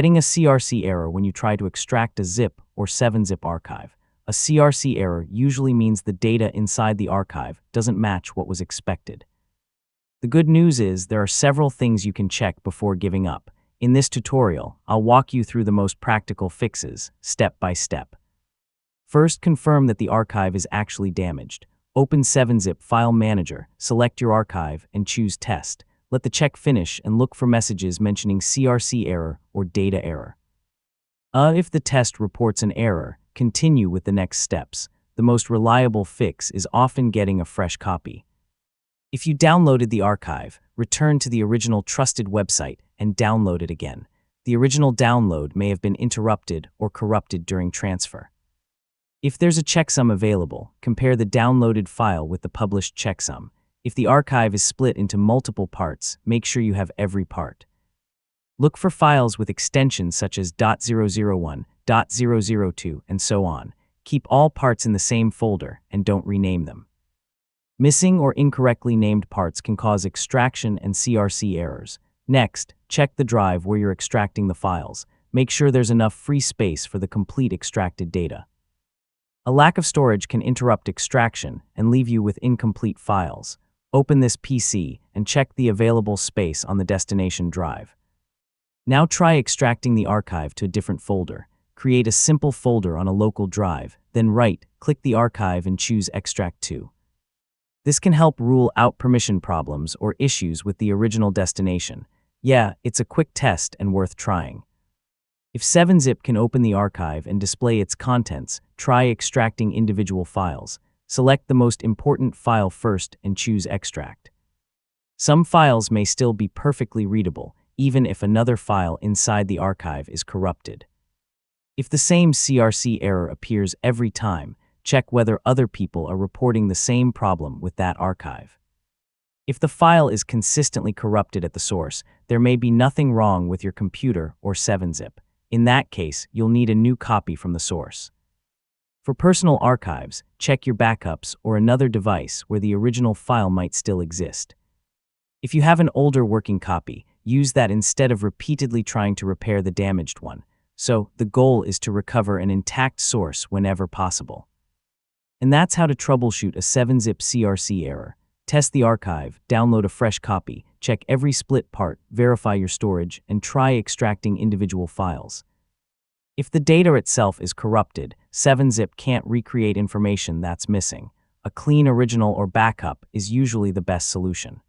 Getting a CRC error when you try to extract a zip or 7-zip archive. A CRC error usually means the data inside the archive doesn't match what was expected. The good news is there are several things you can check before giving up. In this tutorial, I'll walk you through the most practical fixes, step by step. First, confirm that the archive is actually damaged. Open 7-zip File Manager, select your archive, and choose Test. Let the check finish and look for messages mentioning CRC error or data error. If the test reports an error, continue with the next steps. The most reliable fix is often getting a fresh copy. If you downloaded the archive, return to the original trusted website and download it again. The original download may have been interrupted or corrupted during transfer. If there's a checksum available, compare the downloaded file with the published checksum. If the archive is split into multiple parts, make sure you have every part. Look for files with extensions such as .001, .002, and so on. Keep all parts in the same folder and don't rename them. Missing or incorrectly named parts can cause extraction and CRC errors. Next, check the drive where you're extracting the files. Make sure there's enough free space for the complete extracted data. A lack of storage can interrupt extraction and leave you with incomplete files. Open this PC and check the available space on the destination drive. Now try extracting the archive to a different folder. Create a simple folder on a local drive, then right-click the archive and choose Extract to. This can help rule out permission problems or issues with the original destination. Yeah, it's a quick test and worth trying. If 7-zip can open the archive and display its contents, try extracting individual files. Select the most important file first and choose Extract. Some files may still be perfectly readable, even if another file inside the archive is corrupted. If the same CRC error appears every time, check whether other people are reporting the same problem with that archive. If the file is consistently corrupted at the source, there may be nothing wrong with your computer or 7-zip. In that case, you'll need a new copy from the source. For personal archives, check your backups or another device where the original file might still exist. If you have an older working copy, use that instead of repeatedly trying to repair the damaged one. So, the goal is to recover an intact source whenever possible. And that's how to troubleshoot a 7-zip CRC error. Test the archive, download a fresh copy, check every split part, verify your storage, and try extracting individual files. If the data itself is corrupted, 7-zip can't recreate information that's missing. A clean original or backup is usually the best solution.